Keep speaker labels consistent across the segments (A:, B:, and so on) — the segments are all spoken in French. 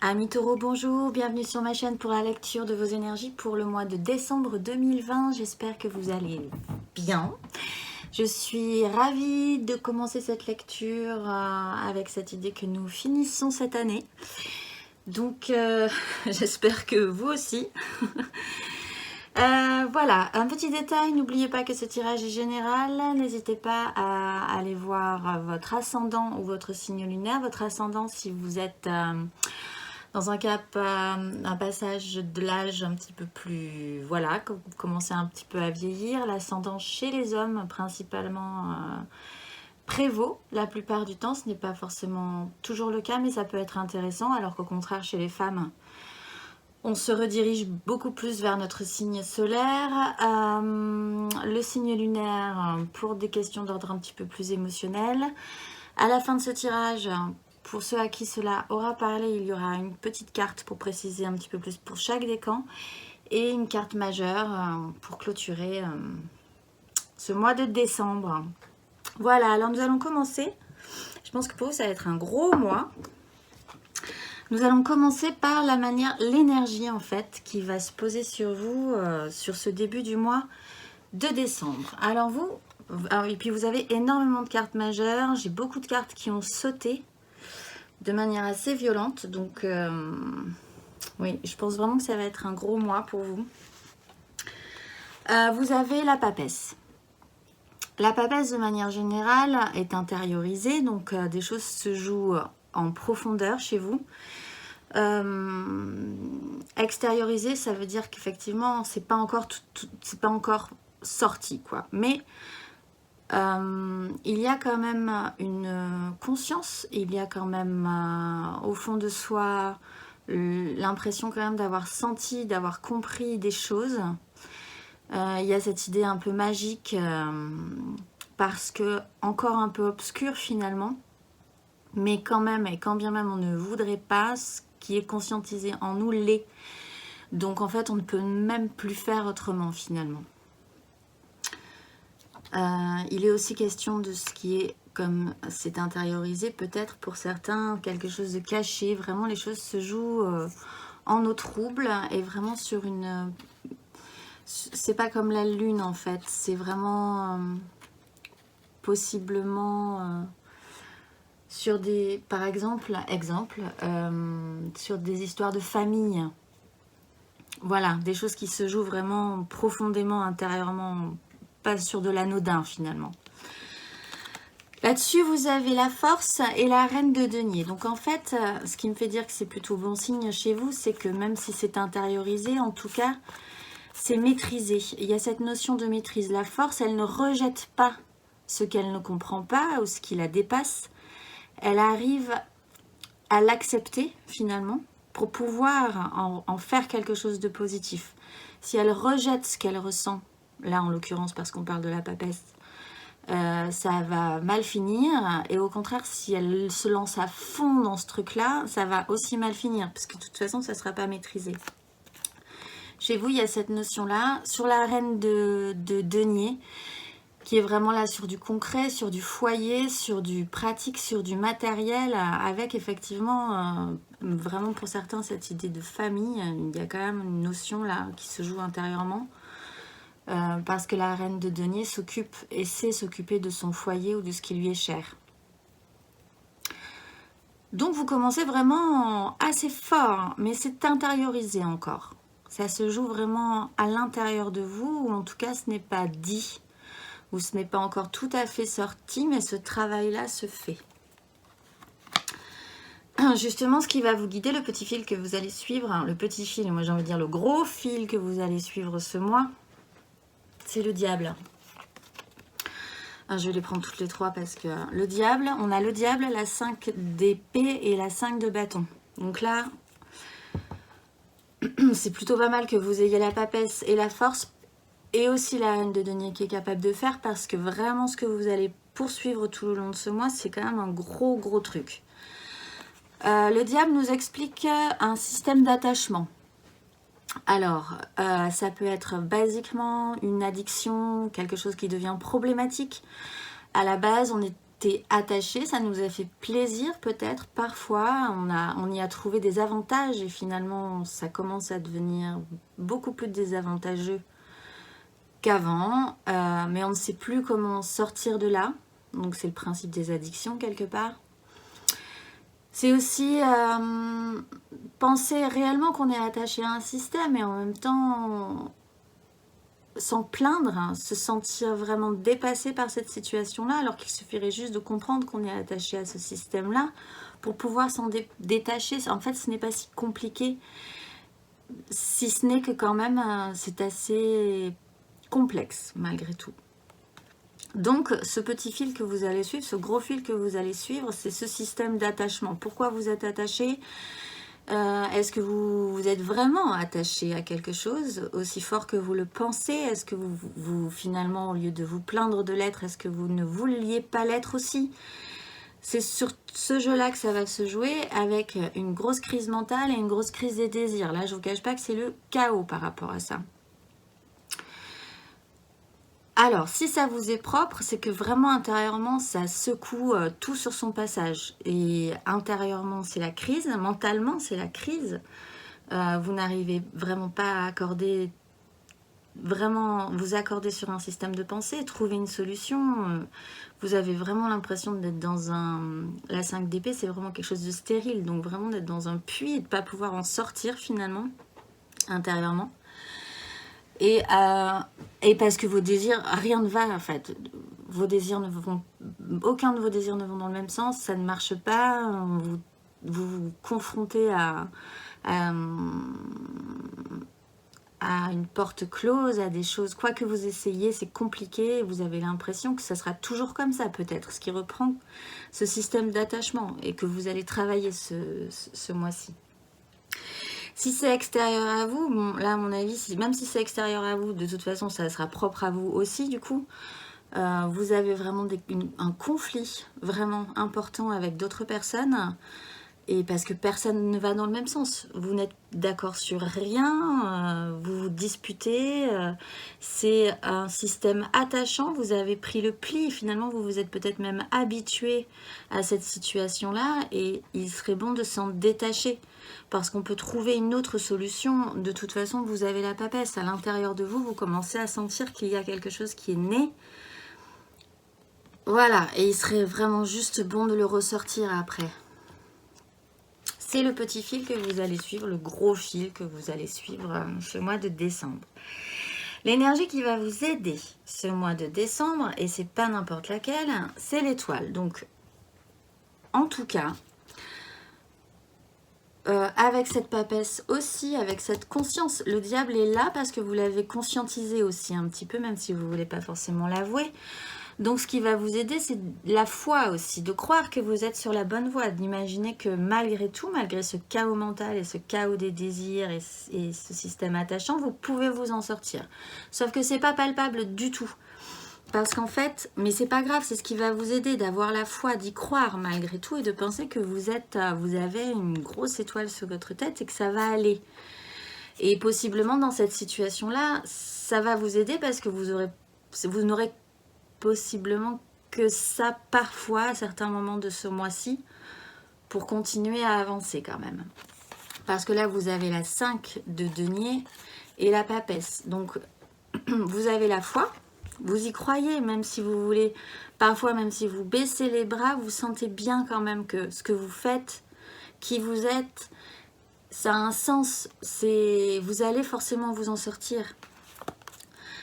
A: Amis taureaux, bonjour, bienvenue sur ma chaîne pour la lecture de vos énergies pour le mois de décembre 2020. J'espère que vous allez bien. Je suis ravie de commencer cette lecture avec cette idée que nous finissons cette année. Donc j'espère que vous aussi. Voilà, un petit détail, n'oubliez pas que ce tirage est général, n'hésitez pas à aller voir votre ascendant ou votre signe lunaire. Votre ascendant si vous êtes dans un passage de l'âge un petit peu plus, voilà, quand vous commencez un petit peu à vieillir. L'ascendant chez les hommes principalement prévaut la plupart du temps, ce n'est pas forcément toujours le cas, mais ça peut être intéressant, alors qu'au contraire chez les femmes, on se redirige beaucoup plus vers notre signe solaire, le signe lunaire pour des questions d'ordre un petit peu plus émotionnel. À la fin de ce tirage, pour ceux à qui cela aura parlé, il y aura une petite carte pour préciser un petit peu plus pour chaque décan et une carte majeure pour clôturer ce mois de décembre. Voilà, alors nous allons commencer. Je pense que pour vous, ça va être un gros mois. Nous allons commencer par la manière, l'énergie en fait, qui va se poser sur vous sur ce début du mois de décembre. Alors vous, et puis vous avez énormément de cartes majeures. J'ai beaucoup de cartes qui ont sauté de manière assez violente. Donc oui, je pense vraiment que ça va être un gros mois pour vous. Vous avez la papesse. La papesse de manière générale est intériorisée. Donc des choses se jouent en profondeur chez vous. Extériorisé, ça veut dire qu'effectivement c'est pas encore c'est pas encore sorti quoi, mais il y a quand même une conscience, il y a quand même au fond de soi l'impression quand même d'avoir senti, d'avoir compris des choses. Il y a cette idée un peu magique parce que encore un peu obscure finalement, mais quand même, et quand bien même on ne voudrait pas, ce qui est conscientisé en nous l'est. Donc en fait, on ne peut même plus faire autrement finalement. Il est aussi question de ce qui est, comme c'est intériorisé, peut-être pour certains, quelque chose de caché. Vraiment, les choses se jouent en eau trouble et vraiment sur une... c'est pas comme la lune en fait, c'est vraiment possiblement... sur des, par exemple, sur des histoires de famille. Voilà, des choses qui se jouent vraiment profondément, intérieurement, pas sur de l'anodin finalement. Là-dessus, vous avez la force et la reine de denier. Donc en fait, ce qui me fait dire que c'est plutôt bon signe chez vous, c'est que même si c'est intériorisé, en tout cas, c'est maîtrisé. Il y a cette notion de maîtrise. La force, elle ne rejette pas ce qu'elle ne comprend pas ou ce qui la dépasse. Elle arrive à l'accepter finalement pour pouvoir en faire quelque chose de positif. Si elle rejette ce qu'elle ressent, là en l'occurrence parce qu'on parle de la papesse, ça va mal finir. Et au contraire, si elle se lance à fond dans ce truc-là, ça va aussi mal finir parce que de toute façon, ça ne sera pas maîtrisé. Chez vous, il y a cette notion-là. Sur la reine de denier, qui est vraiment là sur du concret, sur du foyer, sur du pratique, sur du matériel, avec effectivement, vraiment pour certains, cette idée de famille. Il y a quand même une notion là qui se joue intérieurement, parce que la reine de denier s'occupe et sait s'occuper de son foyer ou de ce qui lui est cher. Donc vous commencez vraiment assez fort, mais c'est intériorisé encore. Ça se joue vraiment à l'intérieur de vous, ou en tout cas ce n'est pas dit. Où ce n'est pas encore tout à fait sorti, mais ce travail-là se fait. Justement, ce qui va vous guider, le petit fil que vous allez suivre, le petit fil, moi j'ai envie de dire le gros fil que vous allez suivre ce mois, c'est le diable. Je vais les prendre toutes les trois parce que le diable, on a le diable, la 5 d'épée et la 5 de bâton. Donc là, c'est plutôt pas mal que vous ayez la papesse et la force, et aussi la reine de denier qui est capable de faire, parce que vraiment ce que vous allez poursuivre tout le long de ce mois, c'est quand même un gros truc. Le diable nous explique un système d'attachement. Alors, ça peut être basiquement une addiction, quelque chose qui devient problématique. À la base, on était été attaché, ça nous a fait plaisir peut-être, parfois on y a trouvé des avantages et finalement ça commence à devenir beaucoup plus désavantageux qu'avant, mais on ne sait plus comment sortir de là, donc c'est le principe des addictions quelque part. C'est aussi penser réellement qu'on est attaché à un système et en même temps s'en plaindre, hein, se sentir vraiment dépassé par cette situation-là, alors qu'il suffirait juste de comprendre qu'on est attaché à ce système-là pour pouvoir s'en détacher. En fait, ce n'est pas si compliqué, si ce n'est que quand même, c'est assez complexe malgré tout. Donc, ce petit fil que vous allez suivre, ce gros fil que vous allez suivre, c'est ce système d'attachement. Pourquoi vous êtes attaché ? Est-ce que vous êtes vraiment attaché à quelque chose aussi fort que vous le pensez? Est-ce que vous, finalement, au lieu de vous plaindre de l'être, est-ce que vous ne vouliez pas l'être aussi? C'est sur ce jeu-là que ça va se jouer, avec une grosse crise mentale et une grosse crise des désirs. Là, je ne vous cache pas que c'est le chaos par rapport à ça. Alors, si ça vous est propre, c'est que vraiment intérieurement, ça secoue tout sur son passage. Et intérieurement, c'est la crise. Mentalement, c'est la crise. Vous n'arrivez vraiment pas à accorder, vraiment vous accorder sur un système de pensée, trouver une solution. Vous avez vraiment l'impression d'être dans un... La 5 d'épée, c'est vraiment quelque chose de stérile. Donc vraiment d'être dans un puits et de ne pas pouvoir en sortir finalement, intérieurement. Et parce que vos désirs, rien ne va en fait. Vos désirs ne vont, aucun de vos désirs ne vont dans le même sens, ça ne marche pas. Vous vous confrontez à une porte close, à des choses, quoi que vous essayiez, c'est compliqué. Vous avez l'impression que ça sera toujours comme ça peut-être, ce qui reprend ce système d'attachement et que vous allez travailler ce mois-ci. Si c'est extérieur à vous, bon, là à mon avis, même si c'est extérieur à vous, de toute façon ça sera propre à vous aussi du coup. Vous avez vraiment un conflit vraiment important avec d'autres personnes. Et parce que personne ne va dans le même sens. Vous n'êtes d'accord sur rien, vous vous disputez. C'est un système attachant, vous avez pris le pli. Finalement, vous vous êtes peut-être même habitué à cette situation-là. Et il serait bon de s'en détacher. Parce qu'on peut trouver une autre solution. De toute façon, vous avez la papesse. À l'intérieur de vous, vous commencez à sentir qu'il y a quelque chose qui est né. Voilà, et il serait vraiment juste bon de le ressortir après. C'est le petit fil que vous allez suivre, le gros fil que vous allez suivre ce mois de décembre. L'énergie qui va vous aider ce mois de décembre, et c'est pas n'importe laquelle, c'est l'étoile. Donc, en tout cas, avec cette papesse aussi, avec cette conscience, le diable est là parce que vous l'avez conscientisé aussi un petit peu, même si vous ne voulez pas forcément l'avouer. Donc, ce qui va vous aider, c'est la foi aussi, de croire que vous êtes sur la bonne voie, d'imaginer que malgré tout, malgré ce chaos mental et ce chaos des désirs et ce système attachant, vous pouvez vous en sortir. Sauf que c'est pas palpable du tout. Parce qu'en fait, mais c'est pas grave, c'est ce qui va vous aider d'avoir la foi, d'y croire malgré tout et de penser que vous avez une grosse étoile sur votre tête et que ça va aller. Et possiblement dans cette situation-là, ça va vous aider parce que vous n'aurez possiblement que ça parfois à certains moments de ce mois-ci pour continuer à avancer quand même. Parce que là, vous avez la 5 de denier et la papesse. Donc, vous avez la foi, vous y croyez, même si vous voulez, parfois même si vous baissez les bras, vous sentez bien quand même que ce que vous faites, qui vous êtes, ça a un sens. Vous allez forcément vous en sortir.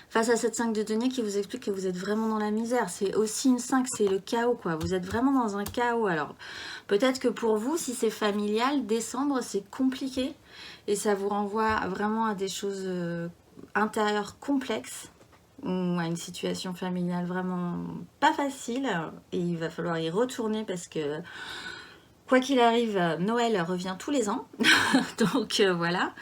A: Face à cette 5 de denier qui vous explique que vous êtes vraiment dans la misère. C'est aussi une 5, c'est le chaos, quoi. Vous êtes vraiment dans un chaos. Alors, peut-être que pour vous, si c'est familial, décembre, c'est compliqué. Et ça vous renvoie vraiment à des choses intérieures complexes. Ou à une situation familiale vraiment pas facile. Et il va falloir y retourner parce que, quoi qu'il arrive, Noël revient tous les ans. Donc, voilà.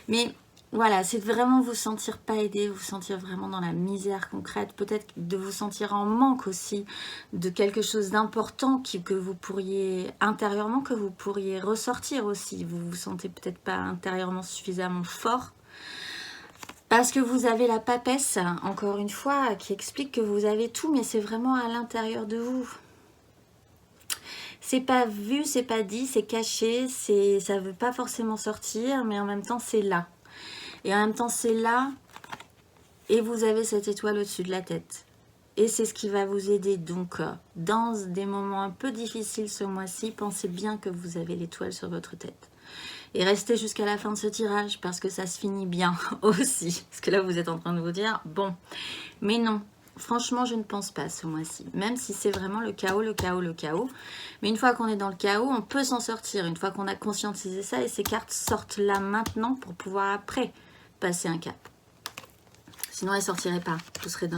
A: Mais... voilà, c'est de vraiment vous sentir pas aidé, vous sentir vraiment dans la misère concrète, peut-être de vous sentir en manque aussi de quelque chose d'important que vous pourriez intérieurement, que vous pourriez ressortir aussi. Vous vous sentez peut-être pas intérieurement suffisamment fort parce que vous avez la papesse, encore une fois, qui explique que vous avez tout, mais c'est vraiment à l'intérieur de vous. C'est pas vu, c'est pas dit, c'est caché, ça veut pas forcément sortir, mais en même temps c'est là. Et en même temps c'est là, et vous avez cette étoile au-dessus de la tête. Et c'est ce qui va vous aider. Donc, dans des moments un peu difficiles ce mois-ci, pensez bien que vous avez l'étoile sur votre tête. Et restez jusqu'à la fin de ce tirage, parce que ça se finit bien aussi. Parce que là, vous êtes en train de vous dire, bon, mais non. Franchement, je ne pense pas ce mois-ci. Même si c'est vraiment le chaos, le chaos, le chaos. Mais une fois qu'on est dans le chaos, on peut s'en sortir. Une fois qu'on a conscientisé ça, et ces cartes sortent là maintenant pour pouvoir après passer un cap. Sinon, elles ne sortiraient pas.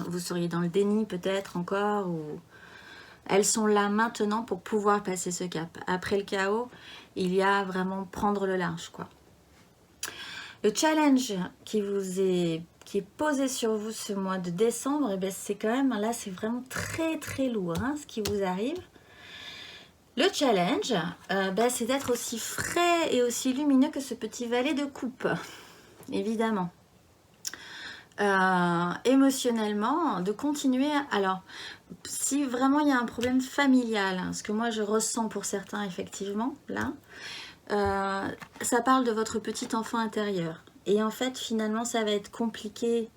A: Vous seriez dans le déni peut-être encore. Ou... Elles sont là maintenant pour pouvoir passer ce cap. Après le chaos, il y a vraiment prendre le large, quoi. Le challenge qui est posé sur vous ce mois de décembre, eh c'est quand même, là c'est vraiment très très lourd hein, ce qui vous arrive. Le challenge, c'est d'être aussi frais et aussi lumineux que ce petit valet de coupe, évidemment. Émotionnellement, de continuer. Alors, si vraiment il y a un problème familial, ce que moi je ressens pour certains effectivement, là, ça parle de votre petit enfant intérieur. Et en fait, finalement, ça va être compliqué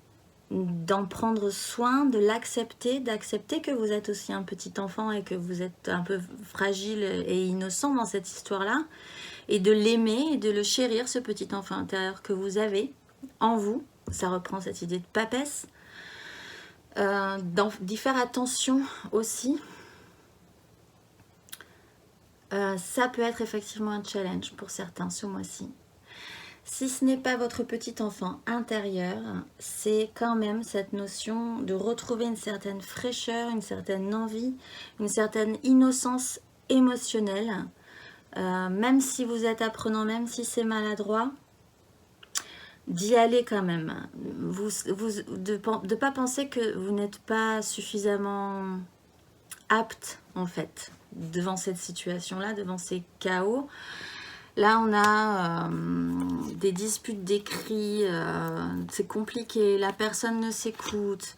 A: d'en prendre soin, de l'accepter, d'accepter que vous êtes aussi un petit enfant et que vous êtes un peu fragile et innocent dans cette histoire-là, et de l'aimer et de le chérir, ce petit enfant intérieur que vous avez en vous. Ça reprend cette idée de papesse. D'y faire attention aussi. Ça peut être effectivement un challenge pour certains ce mois-ci. Si ce n'est pas votre petit enfant intérieur, c'est quand même cette notion de retrouver une certaine fraîcheur, une certaine envie, une certaine innocence émotionnelle. Même si vous êtes apprenant, même si c'est maladroit, d'y aller quand même. De ne pas penser que vous n'êtes pas suffisamment apte, en fait, devant cette situation-là, devant ces chaos. Là, on a des disputes d'écrit, c'est compliqué, la personne ne s'écoute.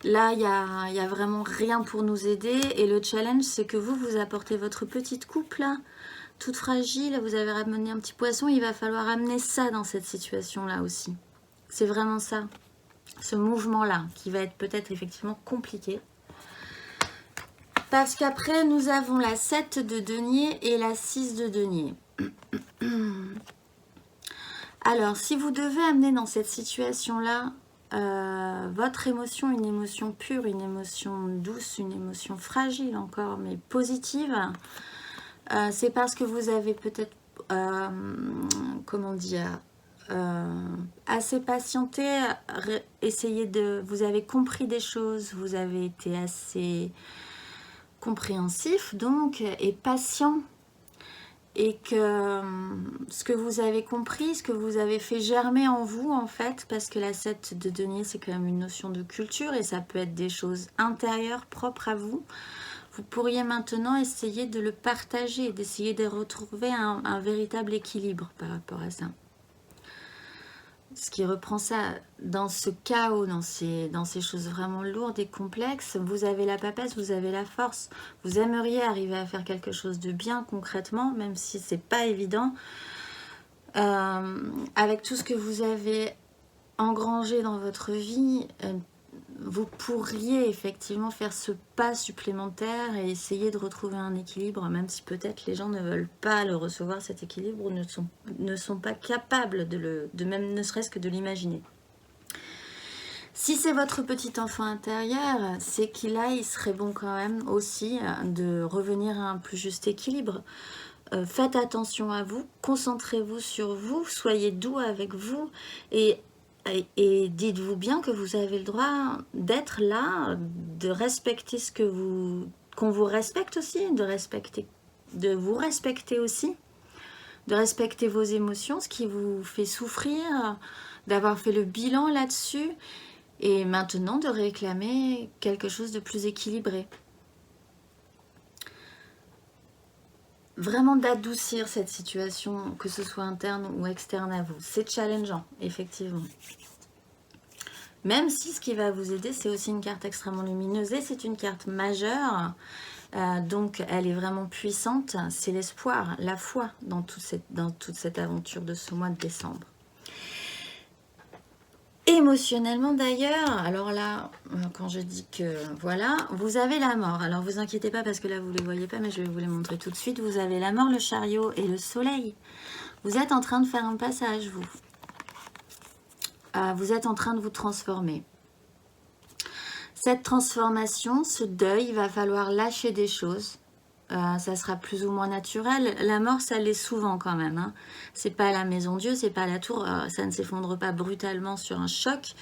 A: Là, il y a vraiment rien pour nous aider. Et le challenge, c'est que vous apportez votre petite coupe, là, toute fragile, vous avez ramené un petit poisson, il va falloir amener ça dans cette situation-là aussi. C'est vraiment ça, ce mouvement-là, qui va être peut-être effectivement compliqué. Parce qu'après, nous avons la 7 de denier et la 6 de denier. Alors, si vous devez amener dans cette situation-là votre émotion, une émotion pure, une émotion douce, une émotion fragile encore, mais positive, c'est parce que vous avez peut-être, comment dire, assez patienté, essayé de... Vous avez compris des choses, vous avez été assez compréhensif, donc, et patient. Et que ce que vous avez compris, ce que vous avez fait germer en vous, en fait, parce que la 7 de denier, c'est quand même une notion de culture, et ça peut être des choses intérieures, propres à vous. Vous pourriez maintenant essayer de le partager, d'essayer de retrouver un véritable équilibre par rapport à ça. Ce qui reprend ça, dans ce chaos, dans ces choses vraiment lourdes et complexes, vous avez la papesse, vous avez la force. Vous aimeriez arriver à faire quelque chose de bien concrètement, même si c'est pas évident. Avec tout ce que vous avez engrangé dans votre vie, vous pourriez effectivement faire ce pas supplémentaire et essayer de retrouver un équilibre, même si peut-être les gens ne veulent pas le recevoir, cet équilibre, ou ne sont pas capables de même ne serait-ce que de l'imaginer. Si c'est votre petit enfant intérieur, c'est qu'il il serait bon quand même aussi de revenir à un plus juste équilibre. Faites attention à vous, concentrez-vous sur vous, soyez doux avec vous et dites-vous bien que vous avez le droit d'être là, de respecter ce que qu'on vous respecte aussi, de vous respecter aussi, de respecter vos émotions, ce qui vous fait souffrir, d'avoir fait le bilan là-dessus, et maintenant de réclamer quelque chose de plus équilibré. Vraiment d'adoucir cette situation, que ce soit interne ou externe à vous. C'est challengeant, effectivement. Même si ce qui va vous aider, c'est aussi une carte extrêmement lumineuse et c'est une carte majeure. Donc elle est vraiment puissante, c'est l'espoir, la foi dans toute cette aventure de ce mois de décembre. Émotionnellement d'ailleurs, alors là, quand je dis que voilà, vous avez la mort. Alors vous inquiétez pas parce que là vous ne les voyez pas, mais je vais vous les montrer tout de suite. Vous avez la mort, le chariot et le soleil. Vous êtes en train de faire un passage, vous. Vous êtes en train de vous transformer. Cette transformation, ce deuil, il va falloir lâcher des choses. Ça sera plus ou moins naturel. La mort, ça l'est souvent quand même. Hein. C'est pas la maison Dieu, c'est pas la tour. Ça ne s'effondre pas brutalement sur un choc.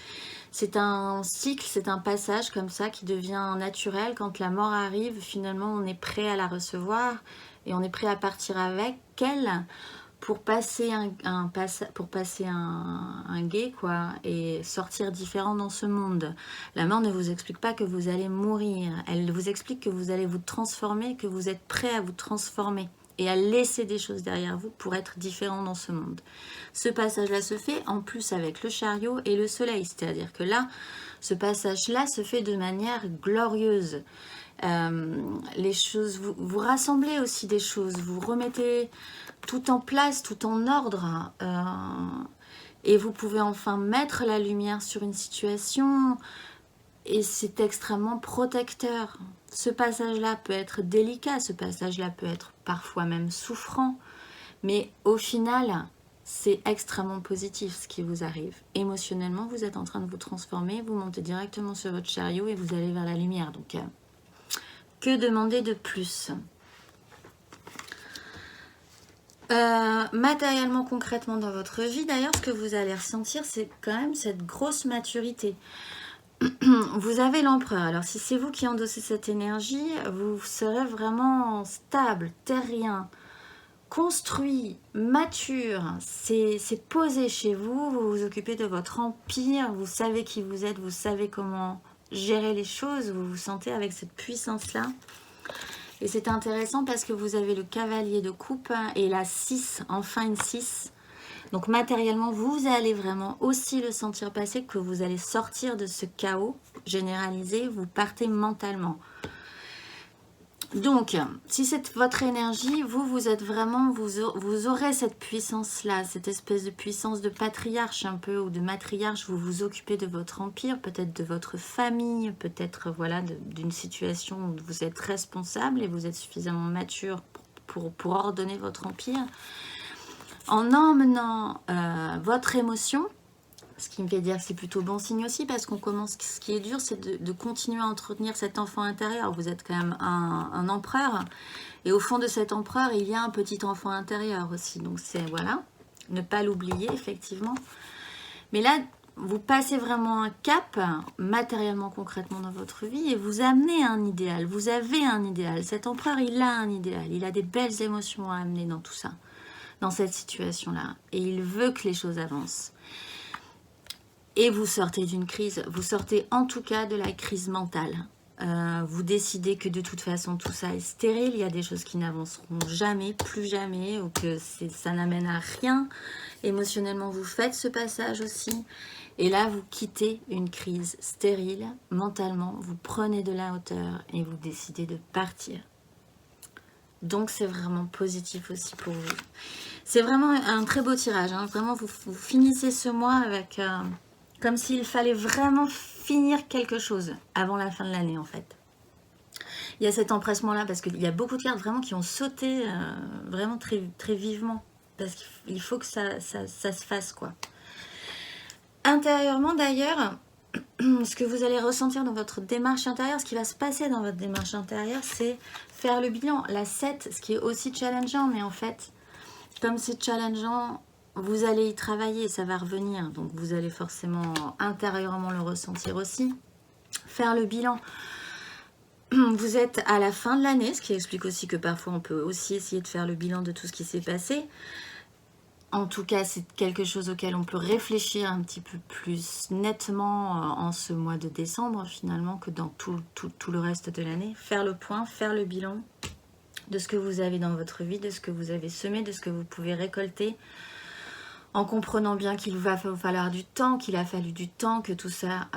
A: C'est un cycle, c'est un passage comme ça qui devient naturel. Quand la mort arrive, finalement, on est prêt à la recevoir et on est prêt à partir avec elle pour passer un guet, quoi, et sortir différent dans ce monde. La mort ne vous explique pas que vous allez mourir. Elle vous explique que vous allez vous transformer, que vous êtes prêt à vous transformer et à laisser des choses derrière vous pour être différent dans ce monde. Ce passage-là se fait en plus avec le chariot et le soleil. C'est-à-dire que là, ce passage-là se fait de manière glorieuse. Les choses, vous rassemblez aussi des choses, vous remettez tout en place, tout en ordre, et vous pouvez enfin mettre la lumière sur une situation, et c'est extrêmement protecteur. Ce passage-là peut être délicat, ce passage-là peut être parfois même souffrant, mais au final, c'est extrêmement positif ce qui vous arrive. Émotionnellement, vous êtes en train de vous transformer, vous montez directement sur votre chariot et vous allez vers la lumière. Donc, que demander de plus ? Matériellement, concrètement dans votre vie, d'ailleurs, ce que vous allez ressentir, c'est quand même cette grosse maturité. Vous avez l'empereur. Alors, si c'est vous qui endossez cette énergie, vous serez vraiment stable, terrien, construit, mature. C'est posé chez vous. Vous vous occupez de votre empire. Vous savez qui vous êtes. Vous savez comment gérer les choses. Vous vous sentez avec cette puissance-là. Et c'est intéressant parce que vous avez le cavalier de coupe et la 6, enfin une 6. Donc matériellement, vous allez vraiment aussi le sentir passer, que vous allez sortir de ce chaos généralisé, vous partez mentalement. Donc, si c'est votre énergie, vous êtes vraiment, vous aurez cette puissance-là, cette espèce de puissance de patriarche un peu, ou de matriarche. Vous vous occupez de votre empire, peut-être de votre famille, peut-être voilà, d'une situation où vous êtes responsable et vous êtes suffisamment mature pour ordonner votre empire. En emmenant votre émotion, ce qui me fait dire que c'est plutôt bon signe aussi, parce qu'on commence, ce qui est dur, c'est de continuer à entretenir cet enfant intérieur. Vous êtes quand même un empereur, et au fond de cet empereur, il y a un petit enfant intérieur aussi. Donc c'est, voilà, ne pas l'oublier, effectivement. Mais là, vous passez vraiment un cap, matériellement, concrètement dans votre vie, et vous amenez un idéal. Vous avez un idéal. Cet empereur, il a un idéal. Il a des belles émotions à amener dans tout ça, dans cette situation-là. Et il veut que les choses avancent. Et vous sortez d'une crise, vous sortez en tout cas de la crise mentale. Vous décidez que de toute façon tout ça est stérile, il y a des choses qui n'avanceront jamais, plus jamais, ou que ça n'amène à rien. Émotionnellement, vous faites ce passage aussi. Et là, vous quittez une crise stérile, mentalement, vous prenez de la hauteur et vous décidez de partir. Donc c'est vraiment positif aussi pour vous. C'est vraiment un très beau tirage, hein. Vraiment, vous finissez ce mois avec... comme s'il fallait vraiment finir quelque chose avant la fin de l'année, en fait. Il y a cet empressement-là, parce qu'il y a beaucoup de cartes vraiment qui ont sauté vraiment très, très vivement. Parce qu'il faut que ça se fasse, quoi. Intérieurement, d'ailleurs, ce que vous allez ressentir dans votre démarche intérieure, ce qui va se passer dans votre démarche intérieure, c'est faire le bilan. La 7, ce qui est aussi challengeant, mais en fait, comme c'est challengeant... vous allez y travailler, ça va revenir. Donc, vous allez forcément intérieurement le ressentir aussi. Faire le bilan. Vous êtes à la fin de l'année, ce qui explique aussi que parfois, on peut aussi essayer de faire le bilan de tout ce qui s'est passé. En tout cas, c'est quelque chose auquel on peut réfléchir un petit peu plus nettement en ce mois de décembre, finalement, que dans tout le reste de l'année. Faire le point, faire le bilan de ce que vous avez dans votre vie, de ce que vous avez semé, de ce que vous pouvez récolter, en comprenant bien qu'il va falloir du temps, qu'il a fallu du temps, que tout ça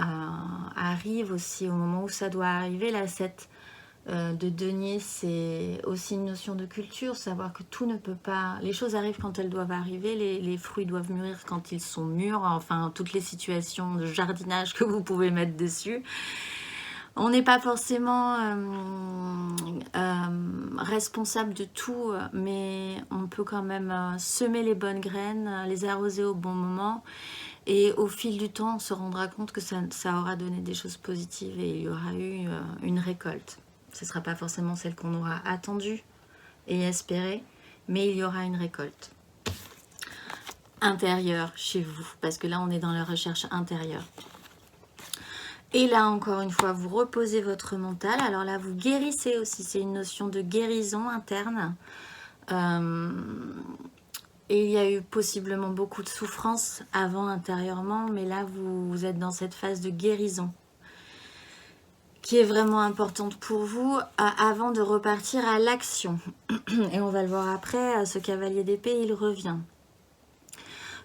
A: arrive aussi au moment où ça doit arriver. La 7 de denier, c'est aussi une notion de culture, savoir que tout ne peut pas... Les choses arrivent quand elles doivent arriver, les fruits doivent mûrir quand ils sont mûrs, enfin, toutes les situations de jardinage que vous pouvez mettre dessus. On n'est pas forcément responsable de tout, mais on peut quand même semer les bonnes graines, les arroser au bon moment, et au fil du temps, on se rendra compte que ça aura donné des choses positives et il y aura eu une récolte. Ce ne sera pas forcément celle qu'on aura attendue et espérée, mais il y aura une récolte intérieure chez vous, parce que là, on est dans la recherche intérieure. Et là, encore une fois, vous reposez votre mental. Alors là, vous guérissez aussi. C'est une notion de guérison interne. Et il y a eu possiblement beaucoup de souffrance avant intérieurement, mais là, vous êtes dans cette phase de guérison qui est vraiment importante pour vous avant de repartir à l'action. Et on va le voir après, ce cavalier d'épée, il revient.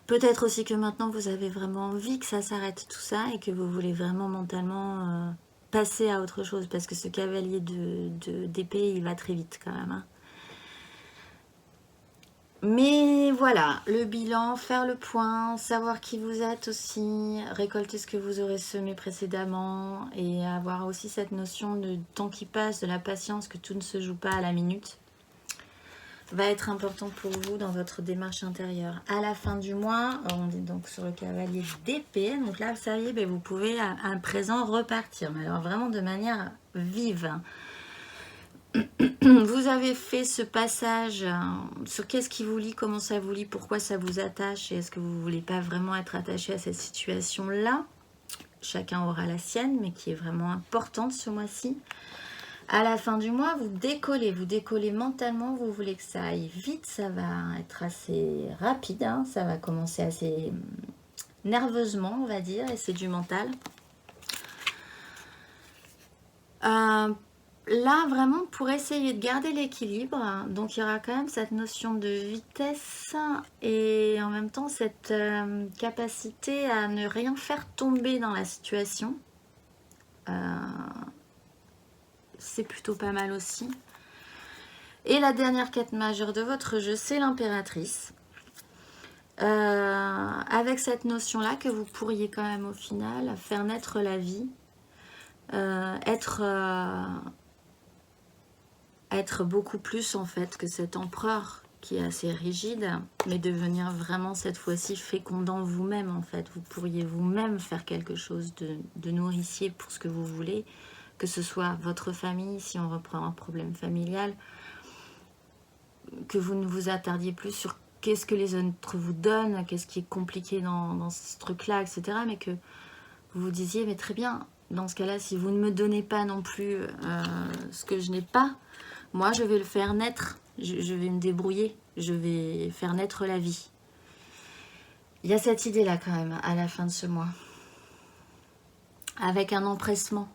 A: Peut-être aussi que maintenant, vous avez vraiment envie que ça s'arrête tout ça et que vous voulez vraiment mentalement passer à autre chose, parce que ce cavalier d'épée, il va très vite quand même. Hein. Mais voilà, le bilan, faire le point, savoir qui vous êtes aussi, récolter ce que vous aurez semé précédemment et avoir aussi cette notion de temps qui passe, de la patience, que tout ne se joue pas à la minute, va être important pour vous dans votre démarche intérieure. À la fin du mois, on est donc sur le cavalier d'épée, donc là, ça y est, vous pouvez à présent repartir, mais alors vraiment de manière vive. Vous avez fait ce passage sur qu'est-ce qui vous lie, comment ça vous lie, pourquoi ça vous attache et est-ce que vous ne voulez pas vraiment être attaché à cette situation-là. Chacun aura la sienne, mais qui est vraiment importante ce mois-ci. À la fin du mois, vous décollez mentalement, vous voulez que ça aille vite, ça va être assez rapide, hein, ça va commencer assez nerveusement, on va dire, et c'est du mental. Là, vraiment, pour essayer de garder l'équilibre, donc il y aura quand même cette notion de vitesse et en même temps cette capacité à ne rien faire tomber dans la situation. C'est plutôt pas mal aussi. Et la dernière quête majeure de votre jeu, c'est l'impératrice. Avec cette notion-là que vous pourriez quand même au final faire naître la vie, être beaucoup plus en fait que cet empereur qui est assez rigide, mais devenir vraiment cette fois-ci fécondant vous-même en fait. Vous pourriez vous-même faire quelque chose de nourricier pour ce que vous voulez, que ce soit votre famille, si on reprend un problème familial, que vous ne vous attardiez plus sur qu'est-ce que les autres vous donnent, qu'est-ce qui est compliqué dans ce truc-là, etc. Mais que vous vous disiez, mais très bien, dans ce cas-là, si vous ne me donnez pas non plus ce que je n'ai pas, moi, je vais le faire naître, je vais me débrouiller, je vais faire naître la vie. Il y a cette idée-là quand même, à la fin de ce mois. Avec un empressement.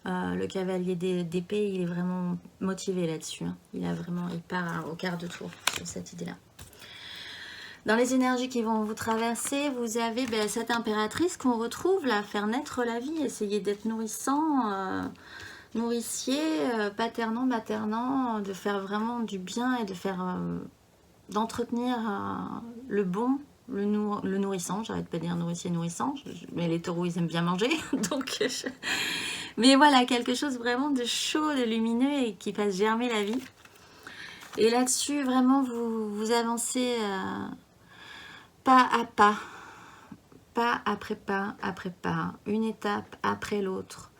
A: Le cavalier d'épée, il est vraiment motivé là-dessus. Hein. Il part au quart de tour sur cette idée-là. Dans les énergies qui vont vous traverser, vous avez cette impératrice qu'on retrouve là, faire naître la vie, essayer d'être nourrissant, nourricier, paternant, maternant, de faire vraiment du bien et de faire d'entretenir le bon, le nourrissant. J'arrête pas de dire nourricier, nourrissant, mais les taureaux ils aiment bien manger, donc mais voilà, quelque chose vraiment de chaud, de lumineux et qui fasse germer la vie. Et là-dessus, vraiment, vous avancez pas à pas, pas après pas, une étape après l'autre.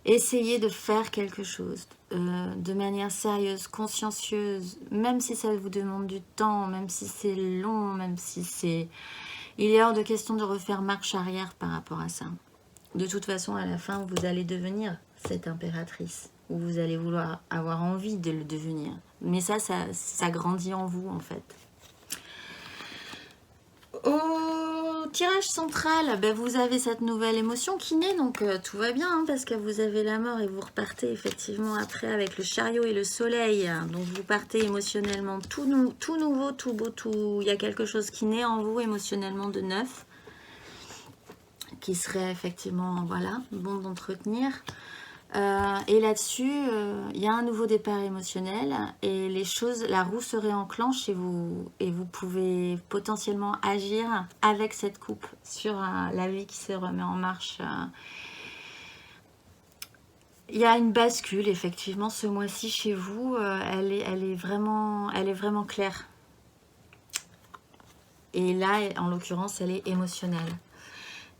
A: Essayez de faire quelque chose de manière sérieuse, consciencieuse, même si ça vous demande du temps, même si c'est long, même si c'est... Il est hors de question de refaire marche arrière par rapport à ça. De toute façon, à la fin, vous allez devenir cette impératrice, ou vous allez vouloir avoir envie de le devenir. Mais ça grandit en vous, en fait. Au tirage central, vous avez cette nouvelle émotion qui naît, donc tout va bien, hein, parce que vous avez la mort et vous repartez effectivement après avec le chariot et le soleil. Donc vous partez émotionnellement tout nouveau, tout beau, tout... Il y a quelque chose qui naît en vous émotionnellement de neuf, qui serait effectivement, voilà, bon d'entretenir. Et là-dessus, il y a un nouveau départ émotionnel et les choses, la roue se réenclenche et vous pouvez potentiellement agir avec cette coupe sur la vie qui se remet en marche. Il y a une bascule, effectivement, ce mois-ci chez vous. Elle est vraiment claire. Et là, en l'occurrence, elle est émotionnelle.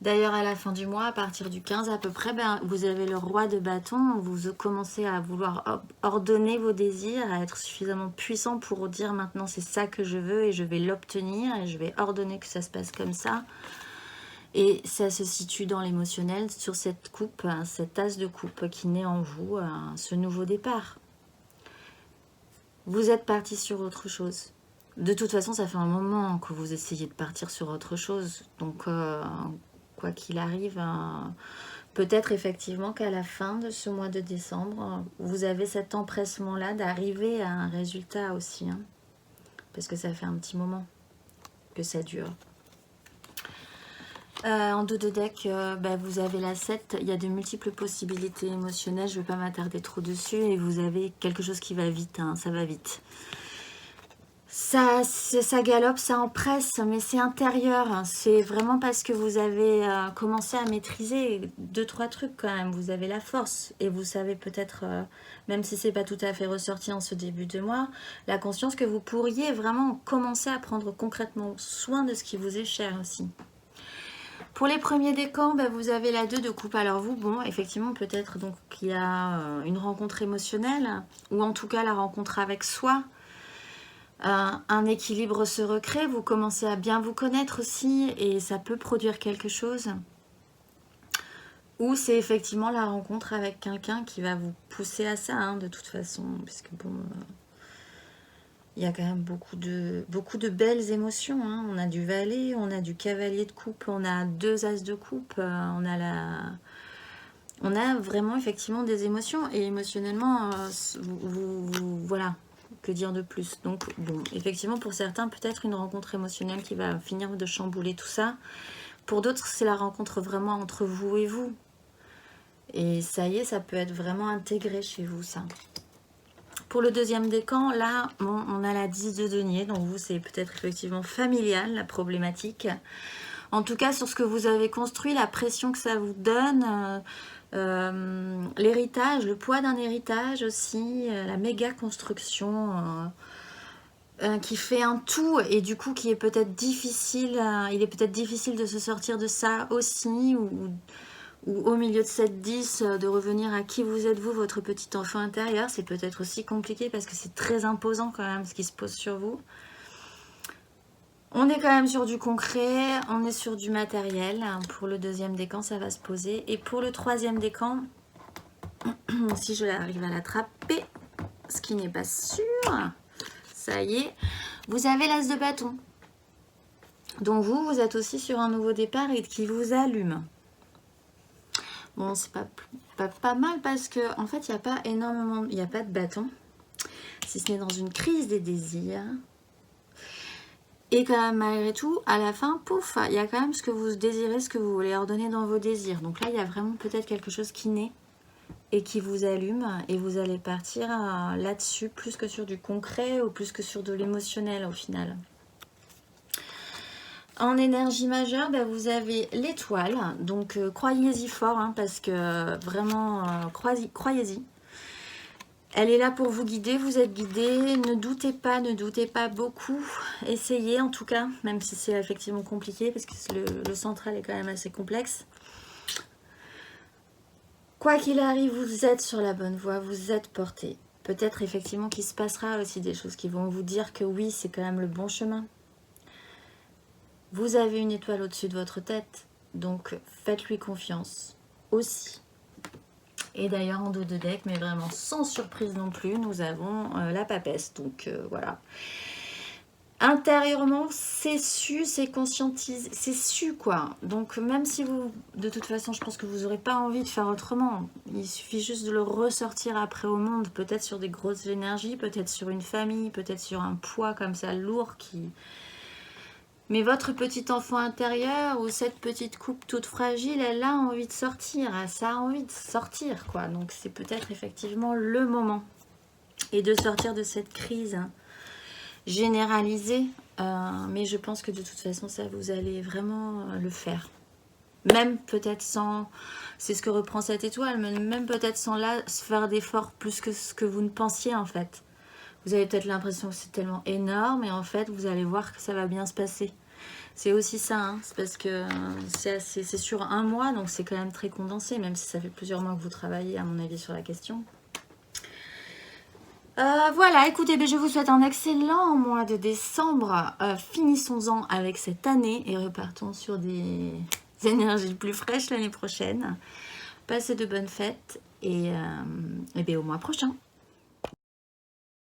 A: D'ailleurs, à la fin du mois, à partir du 15 à peu près, vous avez le roi de bâton. Vous commencez à vouloir ordonner vos désirs, à être suffisamment puissant pour dire maintenant c'est ça que je veux et je vais l'obtenir et je vais ordonner que ça se passe comme ça. Et ça se situe dans l'émotionnel sur cette coupe, cette as de coupe qui naît en vous, ce nouveau départ. Vous êtes parti sur autre chose. De toute façon, ça fait un moment que vous essayez de partir sur autre chose. Donc, quoi qu'il arrive, peut-être effectivement qu'à la fin de ce mois de décembre, vous avez cet empressement-là d'arriver à un résultat aussi. Hein, parce que ça fait un petit moment que ça dure. En dos de deck, vous avez la 7. Il y a de multiples possibilités émotionnelles. Je ne vais pas m'attarder trop dessus. Et vous avez quelque chose qui va vite. Hein, ça va vite. Ça galope, ça empresse, mais c'est intérieur. C'est vraiment parce que vous avez commencé à maîtriser 2-3 trucs quand même. Vous avez la force et vous savez peut-être, même si c'est pas tout à fait ressorti en ce début de mois, la conscience que vous pourriez vraiment commencer à prendre concrètement soin de ce qui vous est cher aussi. Pour les premiers décans, vous avez la 2 de coupe. Alors vous, bon, effectivement, peut-être donc qu'il y a une rencontre émotionnelle, ou en tout cas la rencontre avec soi. Un équilibre se recrée, vous commencez à bien vous connaître aussi, et ça peut produire quelque chose. Ou c'est effectivement la rencontre avec quelqu'un qui va vous pousser à ça, hein, de toute façon, puisque bon... il y a quand même beaucoup de belles émotions. Hein. On a du valet, on a du cavalier de coupe, on a 2 as de coupe, on a vraiment effectivement des émotions. Et émotionnellement, voilà, que dire de plus. Donc bon, effectivement pour certains, peut-être une rencontre émotionnelle qui va finir de chambouler tout ça. Pour d'autres, c'est la rencontre vraiment entre vous et vous. Et ça y est, ça peut être vraiment intégré chez vous, ça. Pour le deuxième décan, là, bon, on a la 10 de denier. Donc vous, c'est peut-être effectivement familial, la problématique. En tout cas, sur ce que vous avez construit, la pression que ça vous donne, l'héritage, le poids d'un héritage aussi, la méga construction qui fait un tout et du coup qui est peut-être difficile. Il est peut-être difficile de se sortir de ça aussi, ou au milieu de cette 10, de revenir à qui vous êtes vous, votre petit enfant intérieur. C'est peut-être aussi compliqué parce que c'est très imposant quand même ce qui se pose sur vous. On est quand même sur du concret, on est sur du matériel. Pour le deuxième décan, ça va se poser. Et pour le troisième décan, si je arrive à l'attraper, ce qui n'est pas sûr, ça y est, vous avez l'as de bâton. Donc vous êtes aussi sur un nouveau départ et qui vous allume. Bon, c'est pas mal parce que en fait, il n'y a pas énormément, il n'y a pas de bâton, si ce n'est dans une crise des désirs. Et quand même, malgré tout, à la fin, pouf, il y a quand même ce que vous désirez, ce que vous voulez ordonner dans vos désirs. Donc là, il y a vraiment peut-être quelque chose qui naît et qui vous allume. Et vous allez partir là-dessus, plus que sur du concret ou plus que sur de l'émotionnel au final. En énergie majeure, vous avez l'étoile. Donc croyez-y fort, hein, parce que vraiment, croyez-y. Elle est là pour vous guider, vous êtes guidé, ne doutez pas beaucoup, essayez en tout cas, même si c'est effectivement compliqué, parce que le central est quand même assez complexe. Quoi qu'il arrive, vous êtes sur la bonne voie, vous êtes porté. Peut-être effectivement qu'il se passera aussi des choses qui vont vous dire que oui, c'est quand même le bon chemin. Vous avez une étoile au-dessus de votre tête, donc faites-lui confiance aussi. Et d'ailleurs en dos de deck, mais vraiment sans surprise non plus, nous avons la papesse. Donc voilà. Intérieurement, c'est su, c'est conscientisé, c'est su quoi. Donc même si vous, de toute façon, je pense que vous n'aurez pas envie de faire autrement. Il suffit juste de le ressortir après au monde, peut-être sur des grosses énergies, peut-être sur une famille, peut-être sur un poids comme ça lourd Mais votre petit enfant intérieur ou cette petite coupe toute fragile, elle a envie de sortir. Ça a envie de sortir, quoi. Donc, c'est peut-être effectivement le moment. Et de sortir de cette crise généralisée. Mais je pense que de toute façon, ça, vous allez vraiment le faire. Même peut-être sans... C'est ce que reprend cette étoile. Même peut-être sans là faire d'efforts plus que ce que vous ne pensiez, en fait. Vous avez peut-être l'impression que c'est tellement énorme. Et en fait, vous allez voir que ça va bien se passer. C'est aussi ça, hein. C'est parce que c'est sur un mois, donc c'est quand même très condensé, même si ça fait plusieurs mois que vous travaillez, à mon avis, sur la question. Voilà, écoutez, je vous souhaite un excellent mois de décembre. Finissons-en avec cette année et repartons sur des énergies plus fraîches l'année prochaine. Passez de bonnes fêtes et au mois prochain.